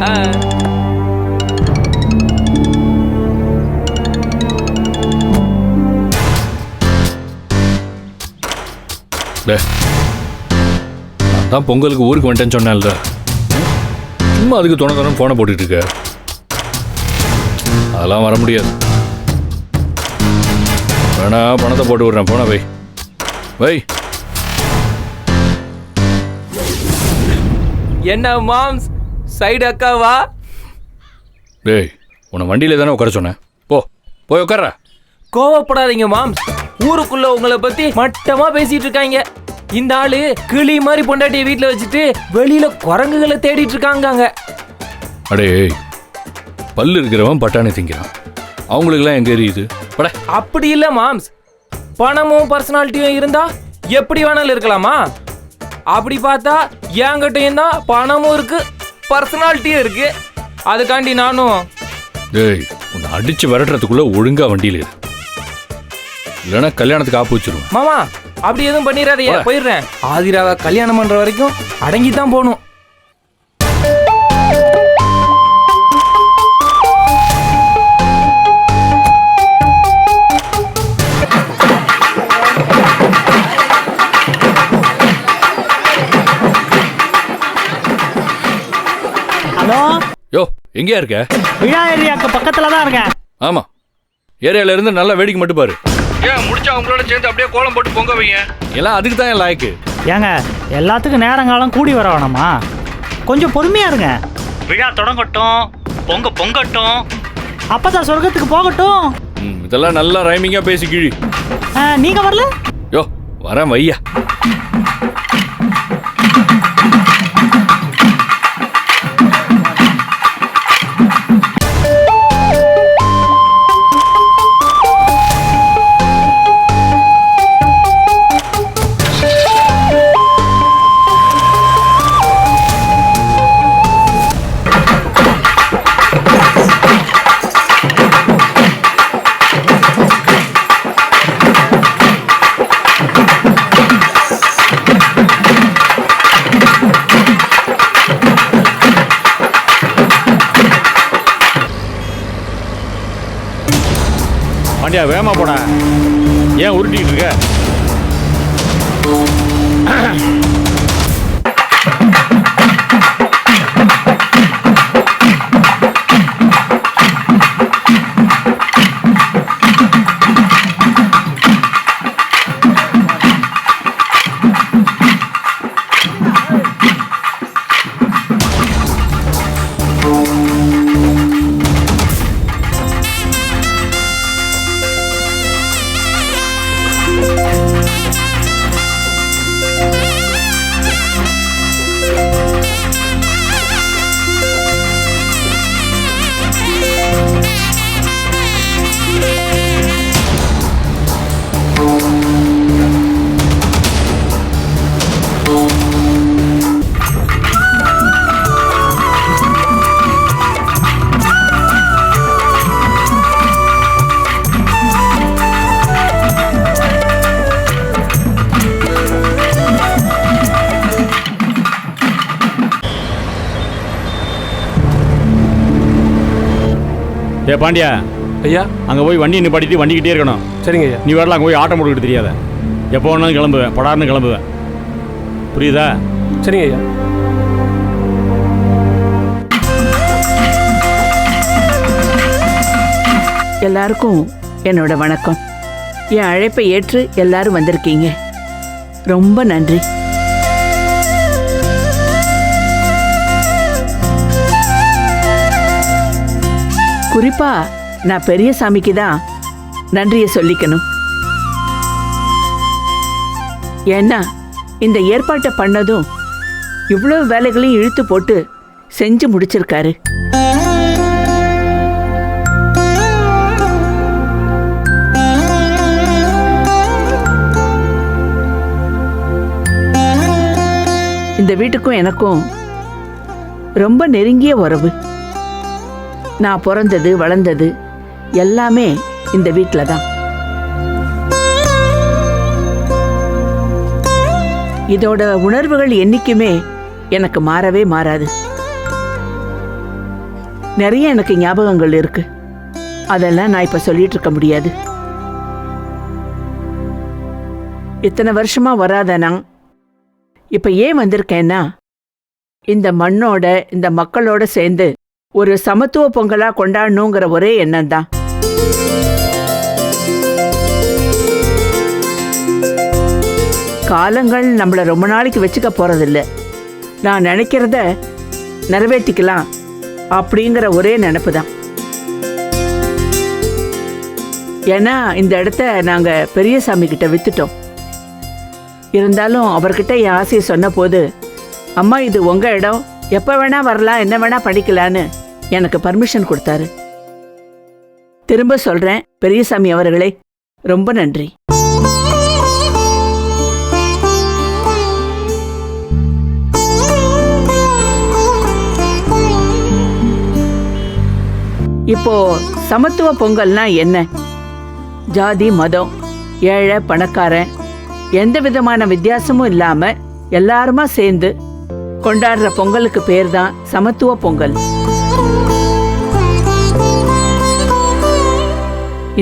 நான் பொங்கலுக்கு ஊருக்கு வந்துட்டேன்னு சொன்னேன்ல, சும்மா அதுக்கு துணை போனை போட்டுட்டு இருக்க. அதெல்லாம் வர முடியாது. வேணா பணத்தை போட்டு விடுறேன், போன வை வை. என்ன மாம்ஸ், சைடு அக்காவா? டேய், உன்னை வண்டியில தானே உட்கார சொன்னேன், போய் உட்கார. கோவப்படாதீங்க மாம்ஸ், ஊருக்குள்ள உங்களை பத்தி மட்டமா பேசிட்டு இருக்காங்க. இந்த ஆளு கிளி மாதிரி பொண்டாட்டியை வீட்டுல வச்சுட்டு வெளியில குரங்குகளை தேடிட்டு இருக்காங்க. அடே, பல்லு இருக்கிறவன் பட்டாணி திங்கிறான், அவங்களுக்குலாம் எங்க எரியுது? அப்படி இல்ல மாம்ஸ், பணமும் பர்சனாலிட்டியும் இருந்தா எப்படி வேணாலும் இருக்கலாமா? அப்படி பார்த்தா என்கிட்டயும் தான் பணமும் இருக்கு, பர்சனாலிட்டியும் இருக்கு. அதுக்காண்டி நானும். டேய், உன்னை அடிச்சு விரட்டுறதுக்குள்ள ஒழுங்கா வண்டியில இரு, இல்லைன்னா கல்யாணத்துக்கு ஆப்பு வச்சிருவேன். மாமா, அப்படி எதுவும் பண்ணிடாதே, போயிடுறேன். ஆதிராவை கல்யாணம் பண்ற வரைக்கும் அடங்கி தான் போகணும். ஹலோ, யோ, எங்கேயா இருக்க? விழா ஏரியாக்கு பக்கத்துல தான் இருக்கேன். ஆமா, ஏரியால இருந்து நல்லா வேடிக்கை மட்டும் பாரு. ஏன் முடிச்சா அவங்களோட சேர்ந்து அப்படியே கோலம் போட்டு பொங்க வைங்க, எல்லாம் அதுக்கு தான் என் லாய்க்கு. ஏங்க, எல்லாத்துக்கும் நேரங்காலம் கூடி வர வேணாமா? கொஞ்சம் பொறுமையா இருங்க. விழா தொடங்கட்டும், பொங்கட்டும், அப்பதான் சொர்க்கத்துக்கு போகட்டும். இதெல்லாம் நல்லா ரைமிங்கா பேசி கிழி. நீங்க வரல? யோ, வரேன் வையா. பாண்டியா, வேகமா போட. ஏன் உருட்டிட்டு இருக்க? ஏ பாண்டியா ஐயா, அங்கே போய் வண்டி நிப்பாட்டிட்டு வண்டிக்கிட்டே இருக்கணும். சரிங்க ஐயா. நீ வரலாம், அங்கே போய் ஆட்டம் போட்டுக்கிட்டு தெரியாத. எப்போ வேணாலும் கிளம்புவேன், படாருன்னு கிளம்புவேன். புரியுதா? சரிங்க ஐயா. எல்லாருக்கும் என்னோட வணக்கம். என் அழைப்பை ஏற்று எல்லாரும் வந்திருக்கீங்க, ரொம்ப நன்றி. குறிப்பா நான் பெரிய சாமிக்கு தான் நன்றியை சொல்லிக்கணும். ஏன்னா இந்த ஏற்பாட்டை பண்ணதும் இவ்வளவு வேலைகளையும் இழுத்து போட்டு செஞ்சு முடிச்சிருக்காரு. இந்த வீட்டுக்கும் எனக்கும் ரொம்ப நெருங்கிய உறவு. நான் பிறந்தது வளர்ந்தது எல்லாமே இந்த வீட்டில் தான். இதோட உணர்வுகள் என்னைக்குமே எனக்கு மாறவே மாறாது. நிறைய எனக்கு ஞாபகங்கள் இருக்கு. அதெல்லாம் நான் இப்ப சொல்லிட்டு இருக்க முடியாது. இத்தனை வருஷமா வராதனா இப்ப ஏன் வந்திருக்கேன்னா, இந்த மண்ணோட இந்த மக்களோட சேர்ந்து ஒரு சமத்துவ பொங்கலா கொண்டாடணுங்கிற ஒரே எண்ணம் தான். காலங்கள் நம்மள ரொம்ப நாளைக்கு வச்சுக்க போறதில்ல. நான் நினைக்கிறத நிறைவேற்றிக்கலாம் அப்படிங்கிற ஒரே நினைப்பு தான். ஏன்னா இந்த இடத்த நாங்க பெரியசாமி கிட்ட வித்துட்டோம். இருந்தாலும் அவர்கிட்ட என் ஆசையை சொன்ன போது, அம்மா இது உங்க இடம், எப்ப வேணா வரலாம், என்ன வேணா படிக்கலான்னு எனக்கு பர்மிஷன் கொடுத்தாரு. திரும்ப சொல்றேன் பெரியசாமி அவர்களே, ரொம்ப நன்றி. இப்போ சமத்துவ பொங்கல்னா என்ன? ஜாதி மதம், ஏழை பணக்காரன், எந்த விதமான வித்தியாசமும் இல்லாம எல்லாருமா சேர்ந்து கொண்டாடுற பொங்கலுக்கு பேர் தான் சமத்துவ பொங்கல்.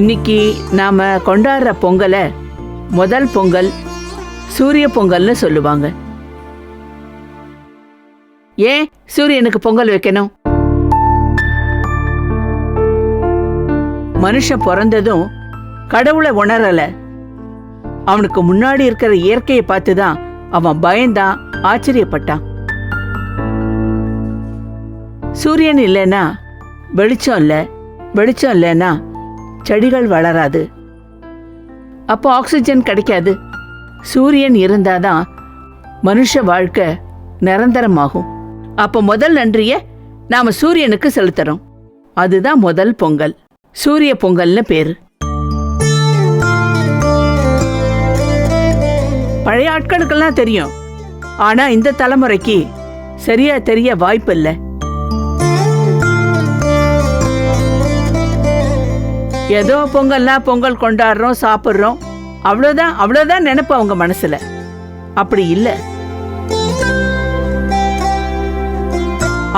இன்னைக்கு நாம கொண்டாடுற பொங்கலை முதல் பொங்கல், சூரிய பொங்கல்னு சொல்லுவாங்க. ஏன் சூரியனுக்கு பொங்கல் வைக்கணும்? மனுஷன் பிறந்ததும் கடவுளை உணரல. அவனுக்கு முன்னாடி இருக்கிற இயற்கையை பார்த்துதான் அவன் பயந்தான், ஆச்சரியப்பட்டான். சூரியன் இல்லைன்னா வெளிச்சம் இல்லை, வெளிச்சம் இல்லைன்னா செடிகள் வளராது, அப்போ ஆக்சிஜன் கிடைக்காது. சூரியன் இருந்தாதான் மனுஷ வாழ்க்கை நிரந்தரமாகும். அப்போ முதல் நன்றிய நாம சூரியனுக்கு செலுத்துறோம். அதுதான் முதல் பொங்கல், சூரிய பொங்கல்னு பேரு. பழைய ஆட்களுக்கெல்லாம் தெரியும், ஆனா இந்த தலைமுறைக்கு சரியா தெரிய வாய்ப்பு இல்லை. ஏதோ பொங்கல்னா பொங்கல் கொண்டாடுறோம், சாப்பிட்றோம், அவ்வளோதான் நினைப்பு அவங்க மனசுல. அப்படி இல்லை.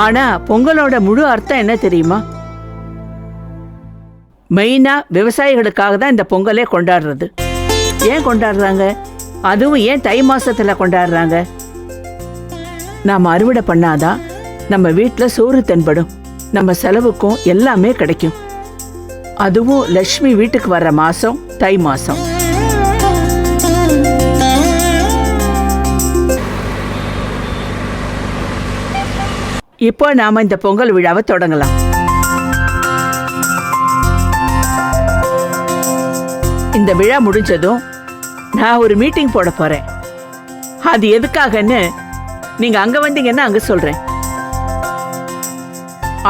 ஆனா பொங்கலோட முழு அர்த்தம் என்ன தெரியுமா? மெயினா விவசாயிகளுக்காக தான் இந்த பொங்கலே கொண்டாடுறது. ஏன் கொண்டாடுறாங்க? அதுவும் ஏன் தை மாசத்துல கொண்டாடுறாங்க? நாம அறுவடை பண்ணாதான் நம்ம வீட்டில் சோறு தென்படும், நம்ம செலவுக்கும் எல்லாமே கிடைக்கும். அதுவும் லட்சுமி வீட்டுக்கு வர்ற மாசம் தை மாசம். இப்போ நாம இந்த பொங்கல் விழாவை தொடங்கலாம். இந்த விழா முடிஞ்சதும் நான் ஒரு மீட்டிங் போட போறேன். அது எதுக்காகன்னு நீங்க அங்க வந்தீங்கன்னா அங்க சொல்றேன்.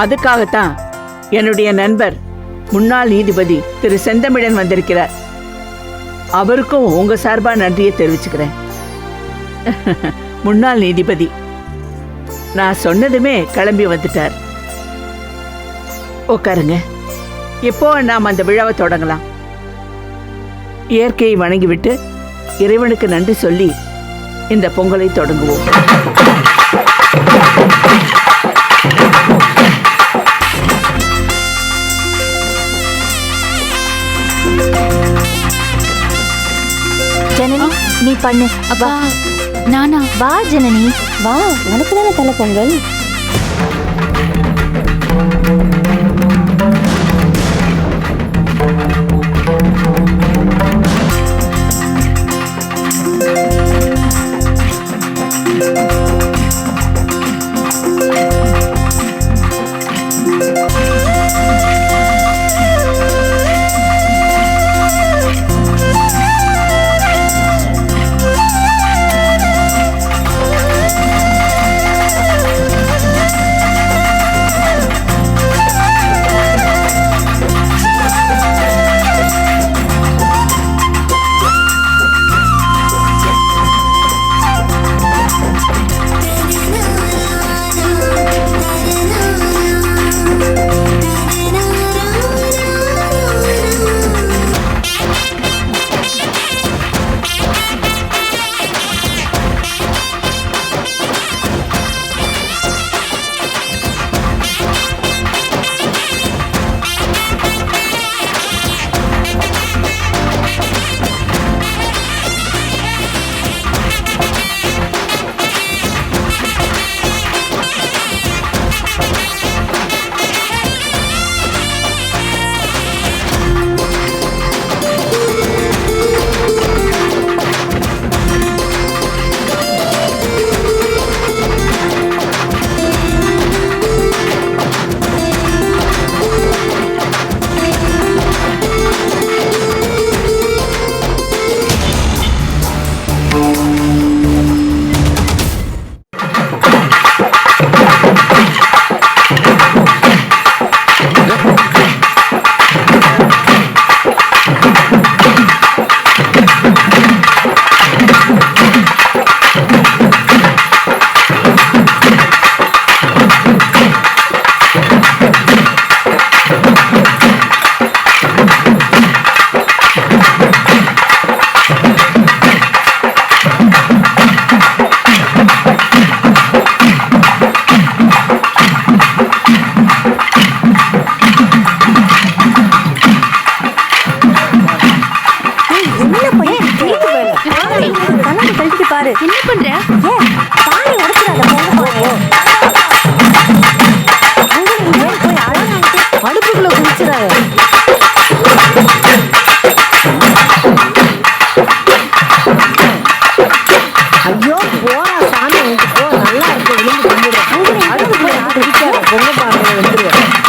அதுக்காகத்தான் என்னுடைய நண்பர் முன்னாள் நீதிபதி திரு செந்தமிழன் வந்திருக்கிறார். அவருக்கும் உங்க சார்பா நன்றியை தெரிவிச்சுக்கிறேன். முன்னாள் நீதிபதி நான் சொன்னதுமே கிளம்பி வந்துட்டார். உட்காருங்க. இப்போ நாம் அந்த விழாவை தொடங்கலாம். இயற்கையை வணங்கிவிட்டு இறைவனுக்கு நன்றி சொல்லி இந்த பொங்கலை தொடங்குவோம். ஜனனி நீ பண்ணு. அப்பா நானா? வா ஜனனி வா, உனக்கு தானே தலை பொங்கல்.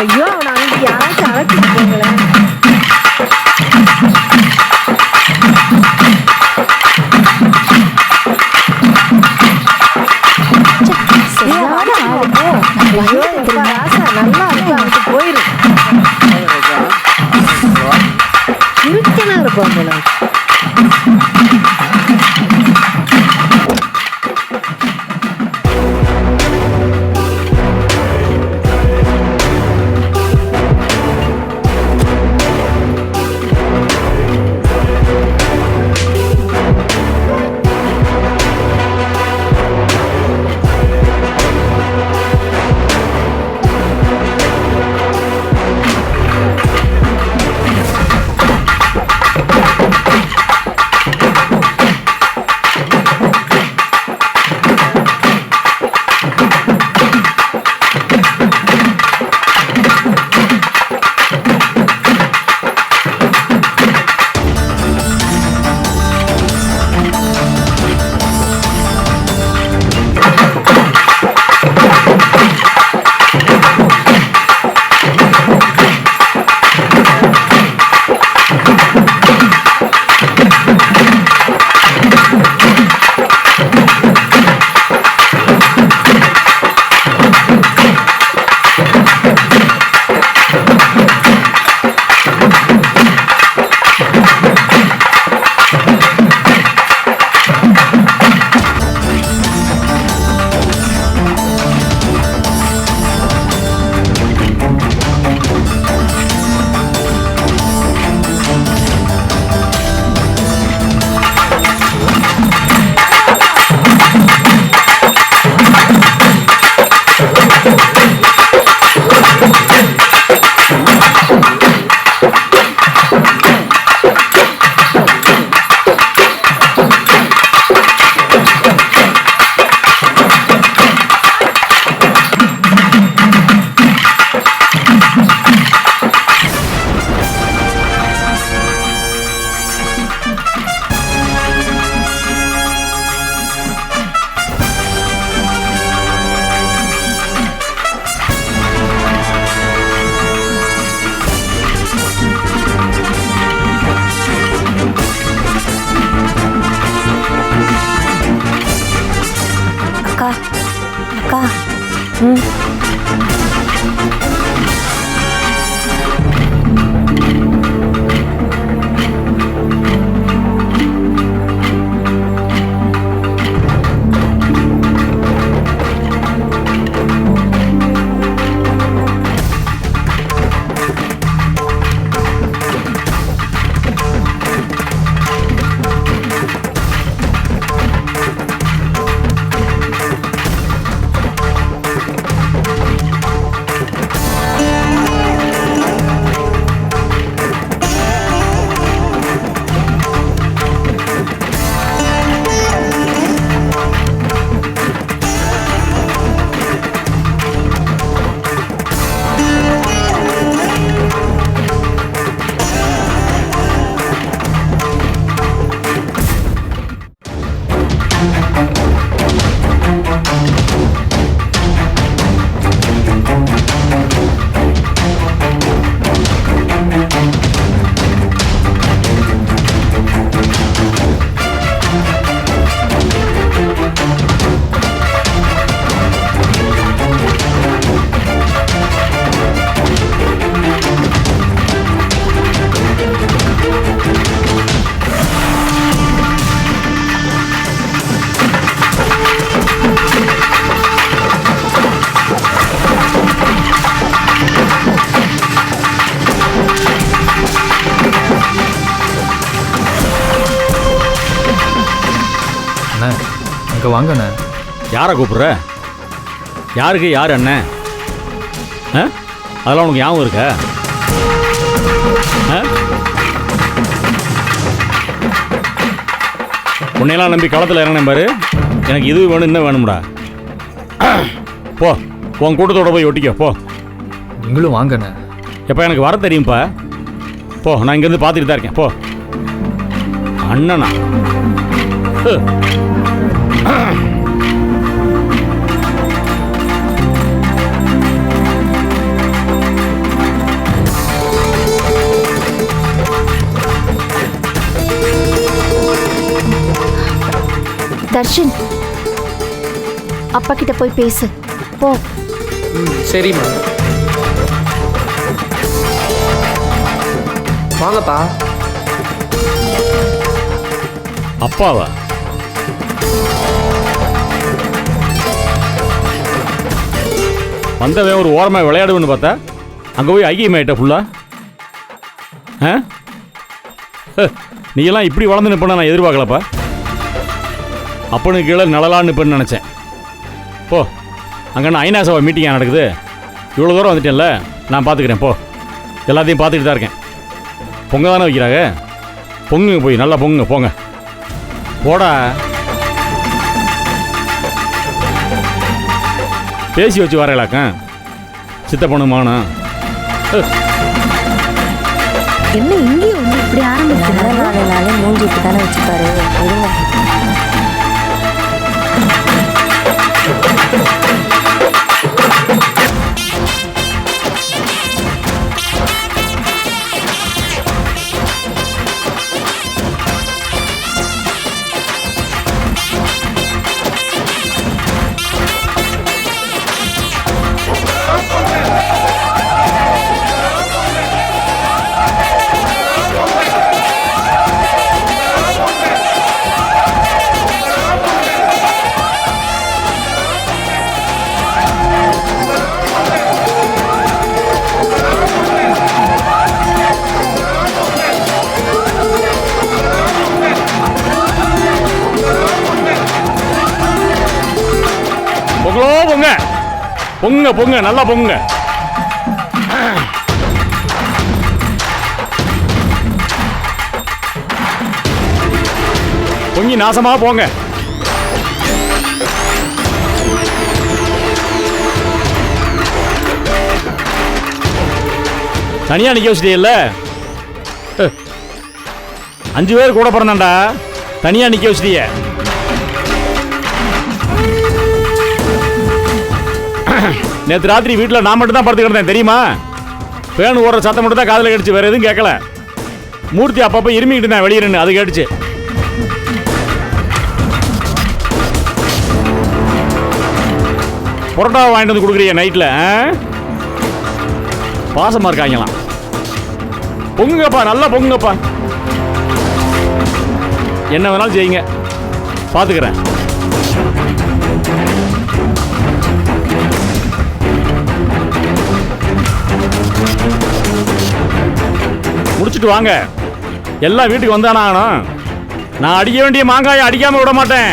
ஐயோ அவனை அங்கே யாராச்சும் அழைச்சிட்டு போங்களேன். சரியான ஆளு. ஐயோ எப்பா ராசா நல்லா இருக்கும் அங்கிட்டு போயிரு. இருக்கனா இருப்பான் போல. அக்கா அங்கே வாங்கண்ணே. யாரை கூப்பிட்ற? யாருக்கு யார் அண்ணன்? ஆ அதெல்லாம் உனக்கு ஞாபகம் இருக்கா? உன்னையெல்லாம் நம்பி களத்தில் இறங்கினேன் பாரு. எனக்கு இது வேணும் இன்னும் வேணும்டா. போ உன் கூட்டத்தோட போய் ஒட்டிக்கோ போ. நீங்களும் வாங்கண்ணே. எப்போ எனக்கு வர தெரியும்ப்பா. போ நான் இங்கேருந்து பார்த்துட்டு தான் இருக்கேன். போ அண்ணனா. தர்ஷன், அப்பா கிட்ட போய் பேசு போ. சரிம்மா. வாங்கப்பா. அப்பாவா? வந்தவன் ஒரு ஓரமாக விளையாடுவேன்னு பார்த்தா அங்கே போய் ஐக்கியமாயிட்ட ஃபுல்லா. ஆ நீ எல்லாம் இப்படி வளர்ந்து நிற்பன நான் எதிர்பார்க்கலப்பா. அப்பனுக்கு கீழே நலலான்னு நிற்பேன்னு நினச்சேன். போ, அங்கே நான் ஐநா சபை மீட்டிங்காக நடக்குது. இவ்வளோ தூரம் வந்துட்டேன்ல, நான் பார்த்துக்கிறேன். போ, எல்லாத்தையும் பார்த்துக்கிட்டு தான் இருக்கேன். பொங்க தானே வைக்கிறாங்க, பொங்குங்க போய் நல்லா பொங்குங்க. போங்க போடா. பேசி வச்சு வரலாக்கா சித்தப்பனு மானா. என்ன இங்கேயும் வந்து இப்படி ஆரம்பிச்சு நாளே மூஞ்சிக்கு தானே வச்சுப்பாரு. பொங்கலோ பொங்க, பொங்க பொங்க நல்லா பொங்க. பொங்கி நாசமா போங்க. தனியா நிக்க வச்சிட்டியல்ல, 5 பேர் கூட பிறந்தாண்டா, தனியா நிக்க வச்சிட்டிய. நேற்று ராத்திரி வீட்டில் நான் மட்டும் தான் படுத்து கிடந்தேன் தெரியுமா? பேனு ஓடுற சத்தம் மட்டும் தான் காதில் கேட்டுச்சு, வேற எதுவும் கேட்கல. மூர்த்தி அப்பப்போ இருமிக்கிட்டு இருந்தேன் வெளியே நின்று, அது கேட்டுச்சு. புரோட்டா வாங்கிட்டு வந்து கொடுக்குறீங்க நைட்டில், பாசமாக இருக்காங்களாம். பொங்குங்கப்பா, நல்லா பொங்குங்கப்பா. என்ன வேணாலும் செய்யுங்க, பார்த்துக்கிறேன். முடிச்சுட்டு வாங்க, எல்லாம் வீட்டுக்கு வந்தானா ஆகணும். நான் அடிக்க வேண்டிய மாங்காயை அடிக்காம விட மாட்டேன்.